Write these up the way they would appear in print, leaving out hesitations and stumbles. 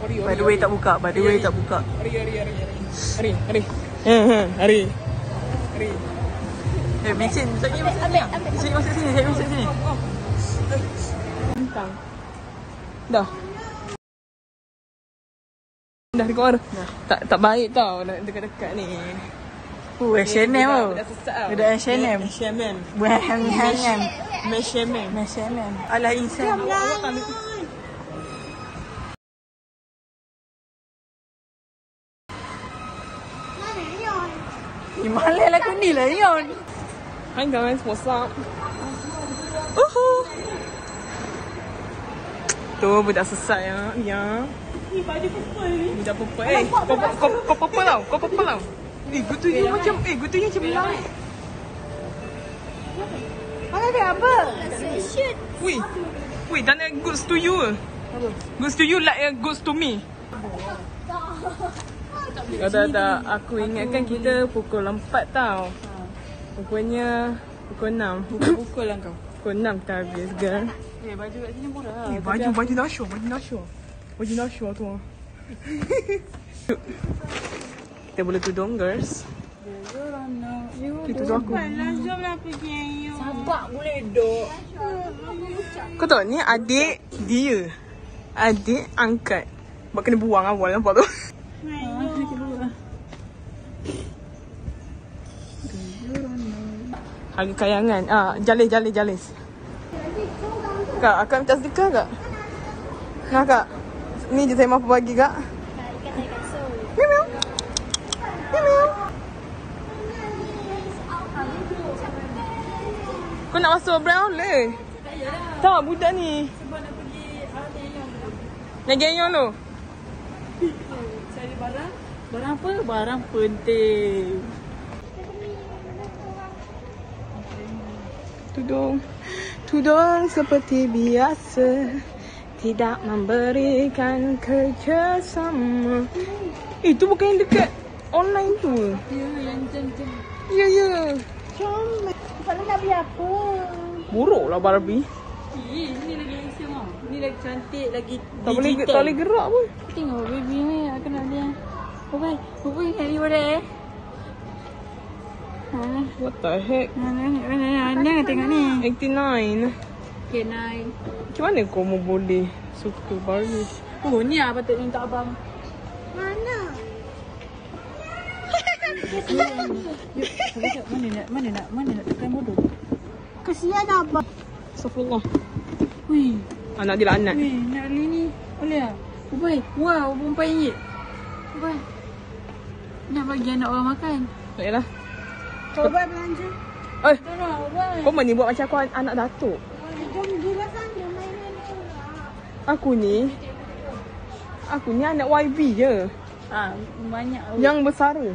By the way tak buka. By the way tak buka. Hari. Vicin, sini masuk sini. Sini masuk sini, saya masuk sini. Bintang. Dah keluar. Tak baik tau nak dekat-dekat ni. H&M tau. Budak H&M. H&M. Alah insan. Malay lah aku ni lah Yon. Hi guys, what's up? Tu budak sesat ya. Ni baju purple ni. Budak purple. Kau purple tau. Gutunya macam lain. Mana dia apa? Wih, dan goods to you. Goods to you like goods to me. Tak. Aku ingatkan kita pukul 4 tau. Rupanya pukul 6. Pukul lah kau. Pukul 6 kita habis girl. Baju kat sini murah. Baju Nasho tu. Kita boleh tudung girls. Kita tudung aku. Jom lah pergi. Sabar boleh dok. Kau tahu ni adik dia. Adik angkat. Buat kena buang awal nampak tu. Harga kayangan. Jalis. Kak, akak minta sedekah kak? Nah kak. Ni je saya mampu bagi kak. Miau. Kau nak masuk brand outlet? Tak, budak ni. Sebab nak pergi Yang geyong tu. cari barang. Barang apa? Barang penting. Tudung seperti biasa, tidak memberikan kerjasama. Itu bukan yang dekat online tu. Ya, yang jam-jam. Ya. Comel. Kalau nak beli apa? Buruk lah Barbie. Ni lagi handsome. Ni lagi cantik, lagi Tak boleh gerak pun. Tengok baby ni, aku nak dia. Bye ingat ni pada What the heck? Mana tengok ni. 89. Okay, 9. Macam mana kau mau boleh suka Barbie? Oh, ni lah patut minta abang. Mana? Mana nak tekan bodoh? Kesian abang. Astagfirullah. Wih. Anak dia laknat. Wih, nak beli ni. Boleh tak? Ubai. Wow, RM4. Ubai. Nak bagi anak orang makan. Tak payahlah. Kau Ubai belanja. Tolong, Ubai. Kau ni buat macam aku anak datuk. Jom gila sana mainan tu. Aku ni anak YB je. Banyak. Yang bersara.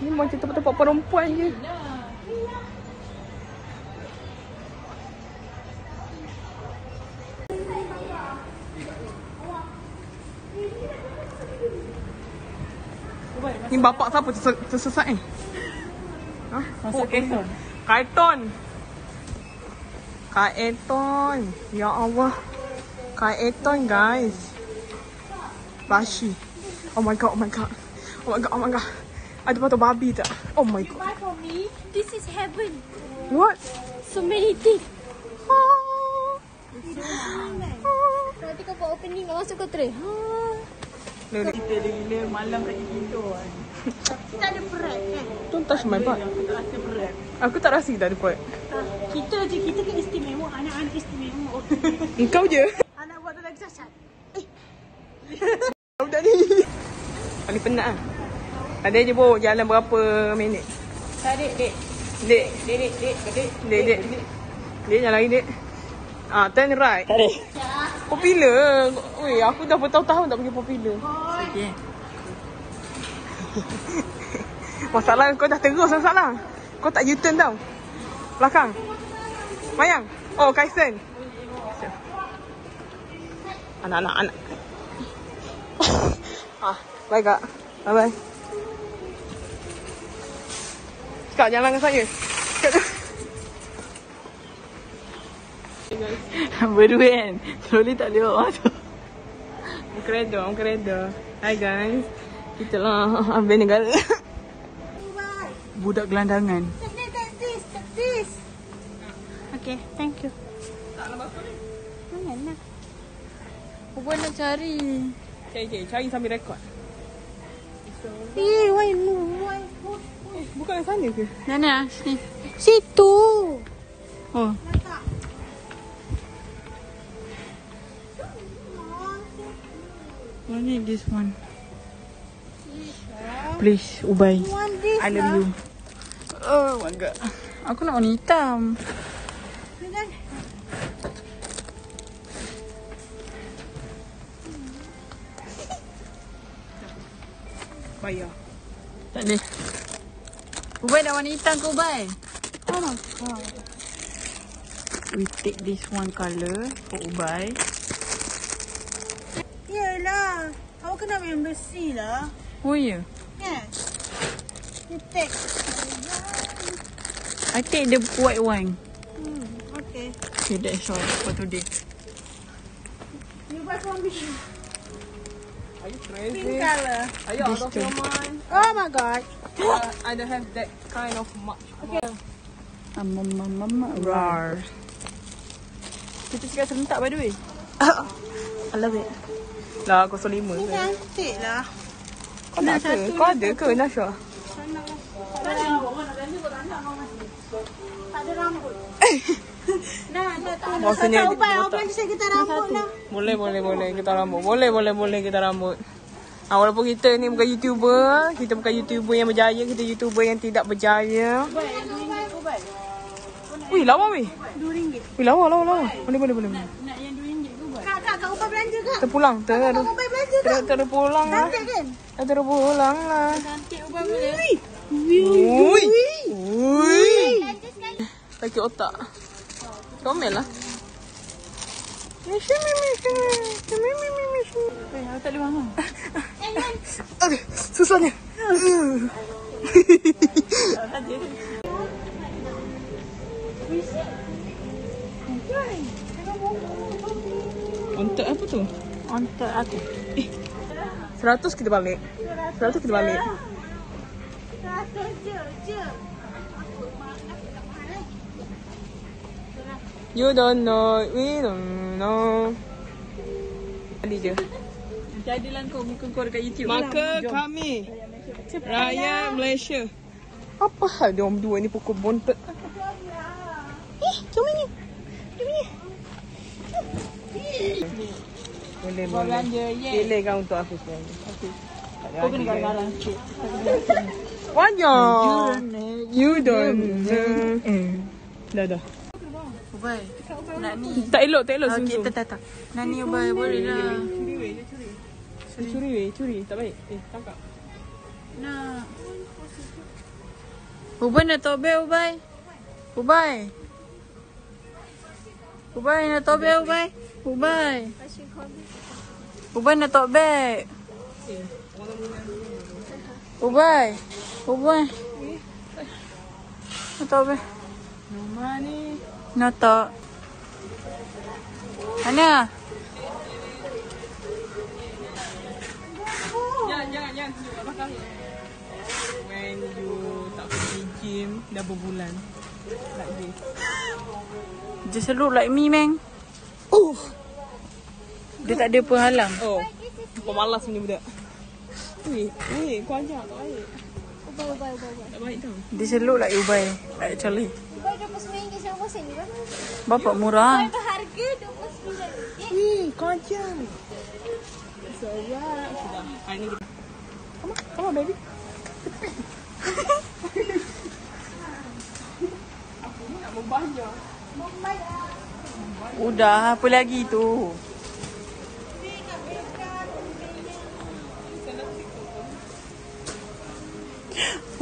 Ni macam tempat-tempat perempuan je. Ni bapak siapa tersesat ni? Masuk karton. Karton. Ya Allah. Karton guys. Bashi. Oh my god. Ada patut babi tak? Oh my god. Buy for me. This is heaven. What? So many things. Nanti kau buat opening kau masuk kau try. Kita bila malam lagi tidur kan. Kita ada berat kan? Don't touch my butt. Aku tak rasa berat. Aku tak rasa kita ada buat. Kita kan istimewa. Anak-anak istimewa. Engkau je. Anak buat tu lagi sasat. Budak ni. Paling penat lah. Ada je bawa jalan berapa minit. Tarik, Dek. Dek. Dek. Dek jangan lari dek. Turn right. Tarik. Popular. Weh, aku dah bertahun-tahun tak pergi popular. Okey. Masalah kau dah terus masalah. Kau tak U-turn tau. Belakang. Mayang. Oh, Kaisen. Anak. Bye kak. Bye. Kak, jalan dengan saya. Berdua kan. Troli tak lewat masa. Kereta. Hai guys. Kita lah habis negara. Budak gelandangan. Take this. Okay, thank you. Jangan lah. Ubay nak cari. Cari sambil rekod. Why? Bukan yang sana ke? Mana? Sini. Situ. Oh. I need this one. Please, Ubay. I love you. Oh my god. Aku nak warna hitam. Bayar. Tak boleh. Ubay dah warna hitam ke Ubay? Oh my god. We take this one colour for Ubay. Yelah. Awak kena ambil yang bersih lah. Oh ya? Yes. You take. I take the white one. Okay. Okay, that's all for today. You buy from me. Are you Pink crazy? color. Are you out of your mind? Oh my god. I don't have that kind of much. Okay. Rar. Kita cakap serentak by the way. I love it. Lah 05 Ni ke? cantik lah. Kau nak ke? Kau ada ke Nasha? Tak ada rambut. Nah, Maksudnya tak ubah. Awak belanja saya kita rambut lah. Boleh kita rambut. Boleh kita rambut. Walaupun kita ni bukan YouTuber, kita bukan YouTuber yang berjaya, kita YouTuber yang tidak berjaya. Wih, lawa weh. RM2. Wih, lawa. Boleh. Nak yang RM2 ke buat? Kak, ubah belanja kak. Terpulang. Kak, ubah belanja kak. Terpulang lah. Cantik kan? Terpulang lah. Cantik ubah boleh. Ui. Sakit otak. Comel lah. Tak boleh bangun. Aduh, susahnya. Untuk apa tu? Untuk aku. 100 kita balik. 100 kita balik. 100 je. You don't know, we don't know. Tadi je. Jadilah kau muka kau dekat YouTube. Maka kami rakyat Malaysia. Apa hal dia orang berdua ni pukul bontot? Jom ni. Boleh. Belanja, yeah. Pilih kan untuk aku sekarang. Kau kena garang-garang sikit. Wajah. You don't know. Dah. Ubay, nak ni. Tak elok Okay, sungguh. tak. Nak ni Ubay, boleh lah. Curi. Tak baik. Tangkap. Nak. Ubay nak tobe Ubay. Ubay nak tobe Ubay. Ubay nak tobe. Ubay. Nak tobe. Nama ni. Nak tak. Mana? Jangan tunjuk kat belakang. When you tak pergi gym dah berbulan. Like this. Just look like me, man. Dia tak ada penghalang. Oh, pemalas punya budak. Weh, kau ajak tak baik. Ubah. Tak baik tau. Dia look like Ubay, actually. Ubah RM29 sama sen juga. Bapak murah. Harga RM29. Kau ajak. Sudah. Ini kita. Come on, baby. Aku ni nak membayar. Udah, apa lagi tu?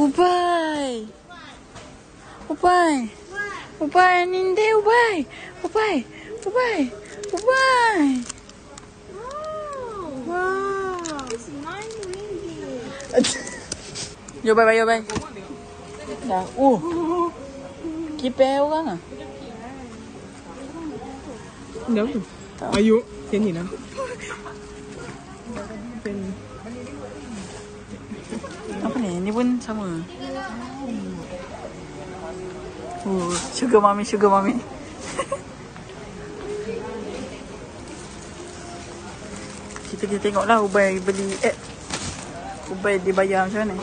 Ubay, ninde Ubay. Wow. It's RM9. Yo bye. Dah. Kiper orang ah. Dah tu. Ayo, sini lah. ni pun sama. Sugar mami, sugar mami. Kita tengoklah Ubay beli Ubay dibayar macam mana.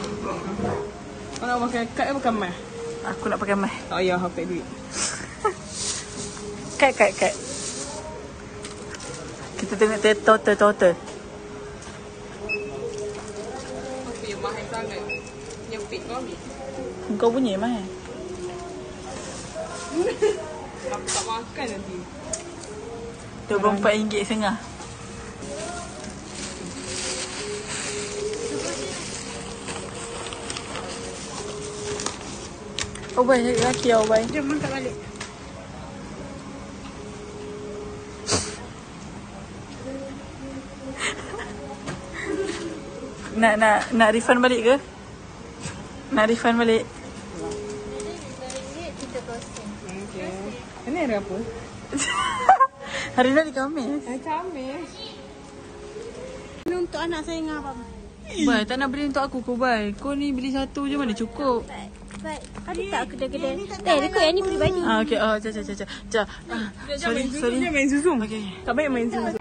Kau nak pakai kad ke pakai mic? Aku nak pakai mic. Tak payah pakai duit. Kad. Kita tengok total. Okay, mahal sangat. Nyempit kau ambil. Kau punya mahal. Aku tak makan nanti. RM24.5. Ubay, cari lelaki lah Ubay. Jom angkat balik. Nak refund balik ke? Nak refund balik? Okay. Ini hari apa? Hari ni Khamis. Hari Khamis. Ini untuk anak saya dengan abang. Ubay, tak nak beli untuk aku ke Ubay? Kau ni beli satu je mana cukup? Baik. Ada tak kedai-kedai? Dekat yang ni peribadi. Okay, jap. Sorry. Dia main Zoom. Okay. Tak baik main Zoom.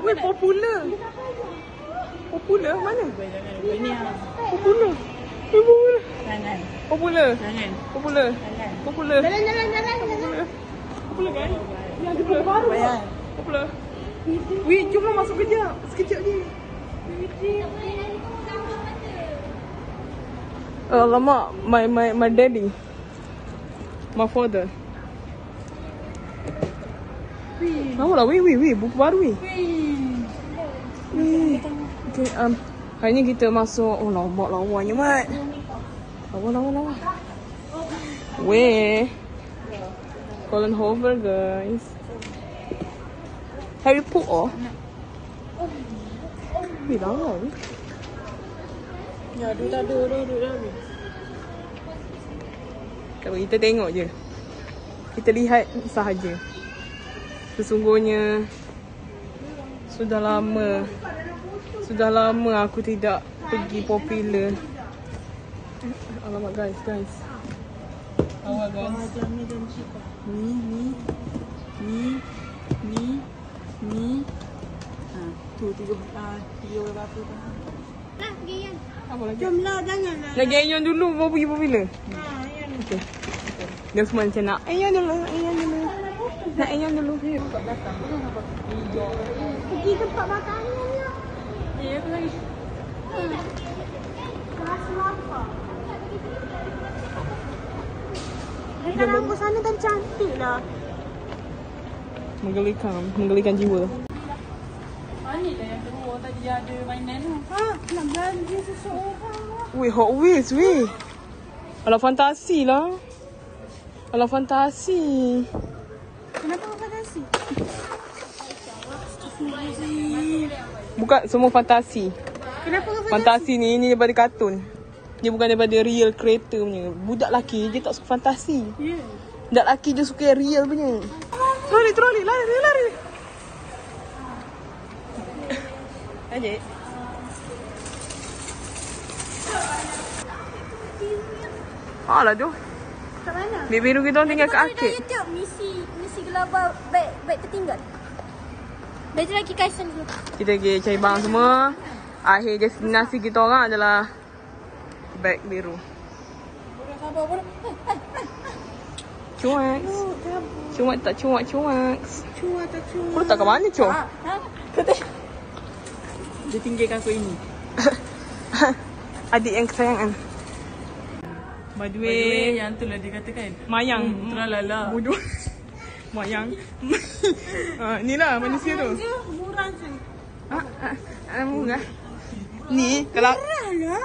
Weh, popular. Popular mana? Ini lah. Popular. Popular. Jangan. Popular. Jangan. Popular. Popular. Jalan. Popular kan? Yang popular baru. Bayar. Popular. Weh, jomlah masuk kejap. Sekejap je. Alamak, my daddy. My father. Tahu lah, weh, buku baru weh. Okay, hari ni kita masuk. Oh, lawanya mat. Lawa. Weh. Colin Hover, guys. Harry Potter. Weh, lawa weh. Ya, duduk dah. Kalau kita tengok je. Kita lihat sahaja. Sesungguhnya sudah lama aku tidak pergi popular. Alamak guys. Awak guys. Ni. Tu 3 berapa tu? Lah, pergi Yan. Apa lagi? Jomlah, janganlah. Lagi Ayan dulu baru pergi popular. Yan. Okey. Dia semua macam nak Ayan dulu. Nak Ayan dulu. Pergi tempat makanan ya. Ya, apa lagi? Kelas lapar. Dekat lampu sana kan cantik lah. Menggelikan jiwa. Ni lah yang kedua tadi ada mainan tu. Nak belanja seseorang lah. Weh, Hot Wheels weh. Alah fantasi lah. Kenapa kau fantasi? Bukan semua fantasi. Kenapa kau Fantasi ni daripada kartun. Dia bukan daripada real creator punya. Budak lelaki dia tak suka fantasi. Ya. Budak lelaki dia suka yang real punya. Troli, lari. Adik. Alah tu. Kat mana? Bilik biru kita orang tinggal kat arcade. YouTube misi gelabah baik tertinggal. Belajar lagi Kaisan dulu. Kita pergi cari barang semua. Akhir destinasi kita orang adalah beg biru. Cuak. Cuak tak cuak. Cuak. Kau letak kat mana cuak? Dia tinggalkan aku ini. Adik yang kesayangan. By the way, Yang tu lah dia katakan. Mayang. Teralala. Bodoh. Mayang. Inilah manusia tu. Murah je. Murah. Ni kalau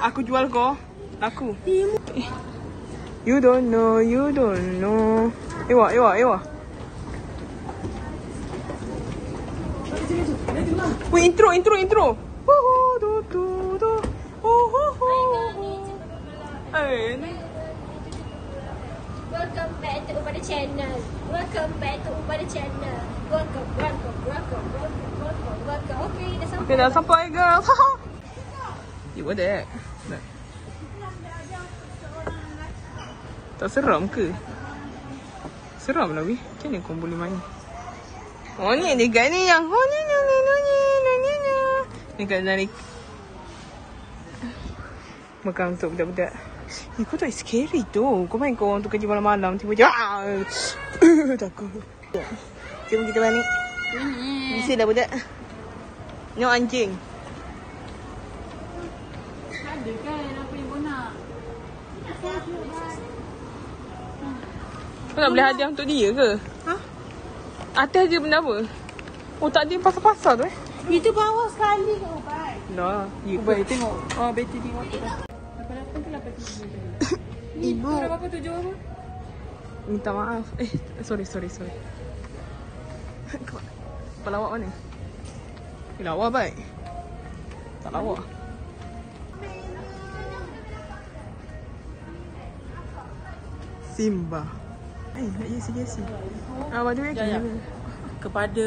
aku jual kau, laku. You don't know. Ewa. Weh, intro. Welcome back to Ubada Channel. Welcome. Okay, dah sampai. Okay, dah sampai guys. You what that? Tak seram ke? Seram lah weh. Macam mana kau boleh main? Oh ni dekat ni yang dekat narik makan untuk budak-budak. Kau tak scary tu. Kau main kau orang tu kerja malam-malam tiba-tiba takut. Jom kita balik. Bisa dah budak. Tengok anjing. Ada kan apa yang kau nak? Kau nak beli hadiah untuk dia ke? Ha? Atas dia benda apa? Oh tak ada pasal-pasal tu Itu bawah sekali ke Ubai? Dah. Ya Ubai tengok. Oh, Betty tengok tu dah. 88 ke 87? Ibu. Kau berapa 7 apa? Minta maaf. Sorry. Kau lawak mana? Lawak baik. Tak lawak. Simba. Nak yesi. By the way, Ya. Kepada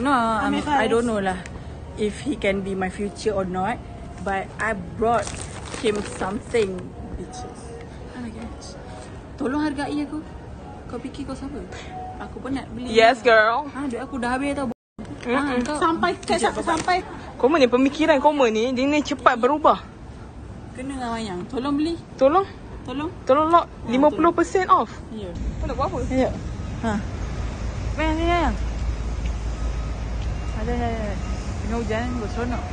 no, I don't know lah if he can be my future or not, but I brought him something, bitches. Oh my gosh. Tolong hargai aku. Kau fikir kau siapa? Aku pun nak beli. Yes, girl. Duit aku dah habis tau. Kau Sampai. Koma ni, pemikiran Koma ni, dia ni cepat berubah. kena dengan wayang. Tolong beli. Tolong lock 50% off. Ya. Kau nak buat apa? Ya. Main ni yang. Ada. Tengah hujan, bersonok.